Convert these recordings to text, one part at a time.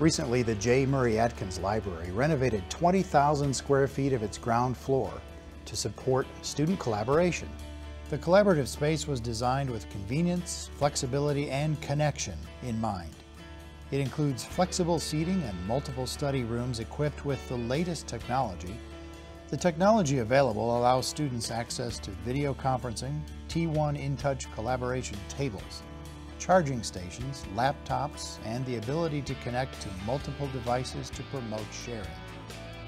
Recently, the J. Murray Atkins Library renovated 20,000 square feet of its ground floor to support student collaboration. The collaborative space was designed with convenience, flexibility, and connection in mind. It includes flexible seating and multiple study rooms equipped with the latest technology. The technology available allows students access to video conferencing, T1 InTouch collaboration tables, charging stations, laptops, and the ability to connect to multiple devices to promote sharing.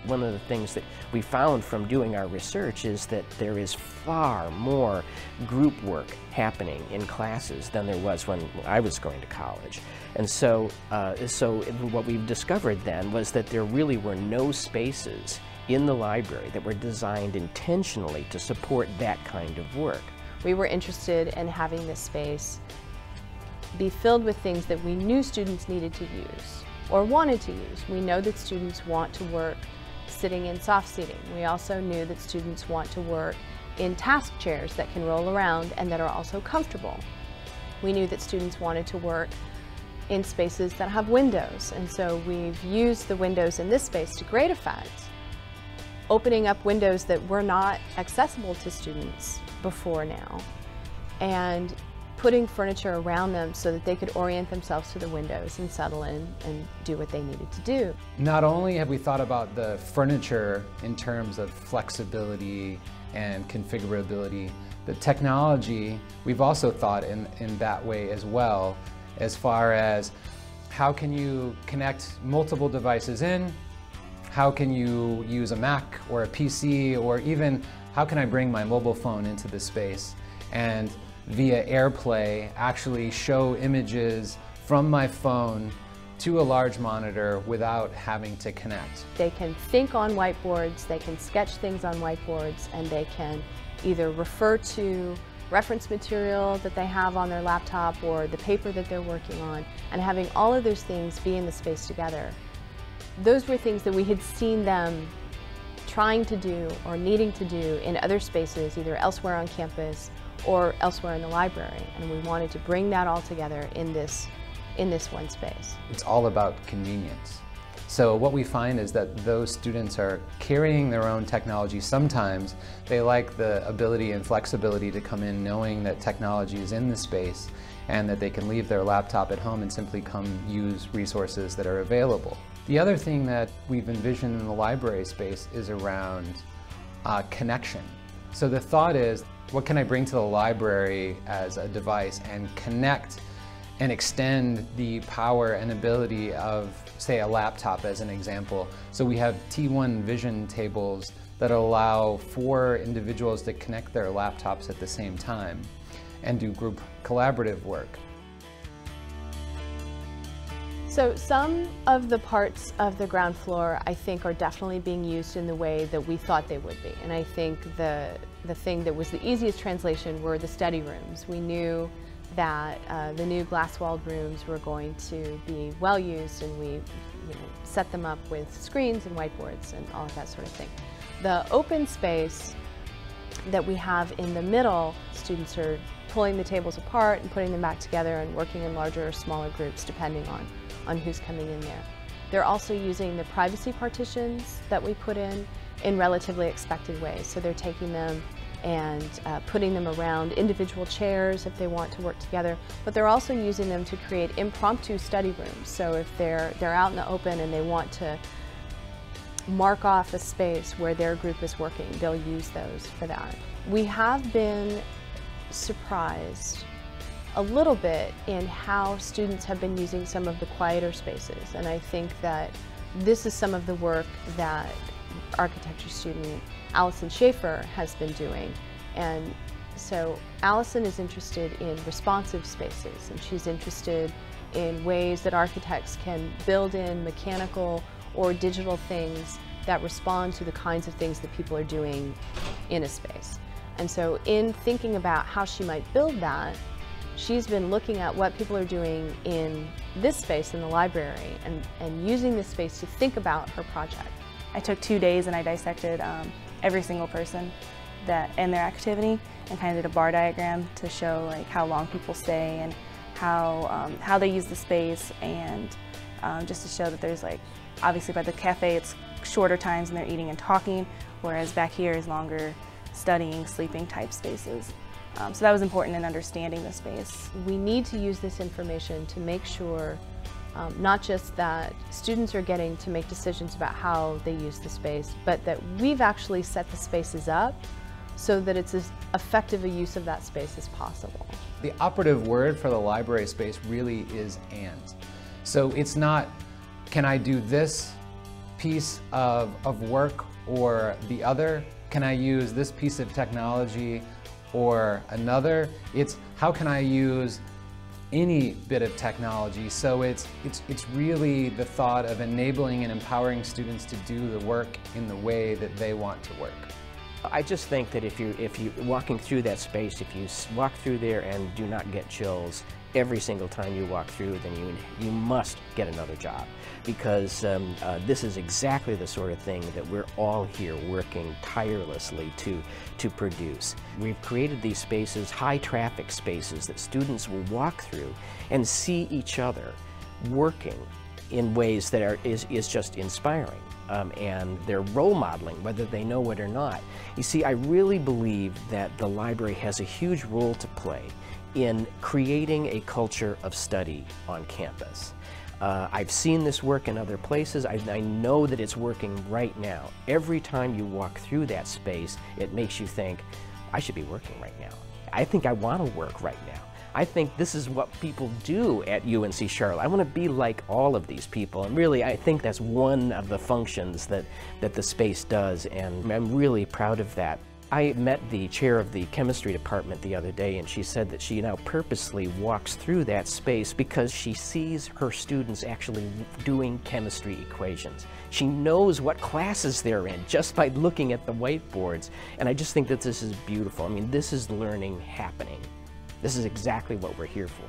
One of the things that we found from doing our research is that there is far more group work happening in classes than there was when I was going to college. And so what we've discovered then was that there really were no spaces in the library that were designed intentionally to support that kind of work. We were interested in having this space be filled with things that we knew students needed to use or wanted to use. We know that students want to work sitting in soft seating. We also knew that students want to work in task chairs that can roll around and that are also comfortable. We knew that students wanted to work in spaces that have windows, and so we've used the windows in this space to great effect, opening up windows that were not accessible to students before now, and putting furniture around them so that they could orient themselves to the windows and settle in and do what they needed to do. Not only have we thought about the furniture in terms of flexibility and configurability, the technology, we've also thought in that way as well, as far as how can you connect multiple devices in, how can you use a Mac or a PC, or even how can I bring my mobile phone into the space and via AirPlay actually show images from my phone to a large monitor without having to connect. They can think on whiteboards, they can sketch things on whiteboards, and they can either refer to reference material that they have on their laptop or the paper that they're working on, and having all of those things be in the space together. Those were things that we had seen them trying to do or needing to do in other spaces, either elsewhere on campus or elsewhere in the library, and we wanted to bring that all together in this one space. It's all about convenience. So what we find is that those students are carrying their own technology. Sometimes they like the ability and flexibility to come in knowing that technology is in the space and that they can leave their laptop at home and simply come use resources that are available. The other thing that we've envisioned in the library space is around connection. So the thought is, what can I bring to the library as a device and connect and extend the power and ability of, say, a laptop as an example. So we have T1 Vision tables that allow for individuals to connect their laptops at the same time and do group collaborative work. So some of the parts of the ground floor, I think, are definitely being used in the way that we thought they would be. And I think the thing that was the easiest translation were the study rooms. We knew that the new glass-walled rooms were going to be well used, and we set them up with screens and whiteboards and all of that sort of thing. The open space that we have in the middle, students are pulling the tables apart and putting them back together and working in larger or smaller groups depending on who's coming in there. They're also using the privacy partitions that we put in relatively expected ways. So they're taking them and putting them around individual chairs if they want to work together, but they're also using them to create impromptu study rooms. So if they're out in the open and they want to mark off a space where their group is working, they'll use those for that. We have been surprised a little bit in how students have been using some of the quieter spaces, and I think that this is some of the work that architecture student Allison Schaefer has been doing. And so Allison is interested in responsive spaces, and she's interested in ways that architects can build in mechanical or digital things that respond to the kinds of things that people are doing in a space. And so in thinking about how she might build that, she's been looking at what people are doing in this space in the library and using this space to think about her project. I took 2 days and I dissected every single person and their activity, and kind of did a bar diagram to show like how long people stay and how they use the space, and just to show that there's like, obviously by the cafe it's shorter times and they're eating and talking, whereas back here is longer studying, sleeping type spaces. So that was important in understanding the space. We need to use this information to make sure not just that students are getting to make decisions about how they use the space, but that we've actually set the spaces up so that it's as effective a use of that space as possible. The operative word for the library space really is and. So it's not, can I do this piece of work or the other? Can I use this piece of technology or another? It's how can I use any bit of technology. So it's really the thought of enabling and empowering students to do the work in the way that they want to work. I just think that if you're walking through that space, if you walk through there and do not get chills every single time you walk through, then you must get another job, because this is exactly the sort of thing that we're all here working tirelessly to produce. We've created these spaces, high traffic spaces, that students will walk through and see each other working in ways that is just inspiring. And they're role modeling, whether they know it or not. You see, I really believe that the library has a huge role to play in creating a culture of study on campus. I've seen this work in other places. I know that it's working right now. Every time you walk through that space, it makes you think, I should be working right now. I think I want to work right now. I think this is what people do at UNC Charlotte. I want to be like all of these people, and really I think that's one of the functions that the space does, and I'm really proud of that. I met the chair of the chemistry department the other day, and she said that she now purposely walks through that space because she sees her students actually doing chemistry equations. She knows what classes they're in just by looking at the whiteboards, and I just think that this is beautiful. I mean, this is learning happening. This is exactly what we're here for.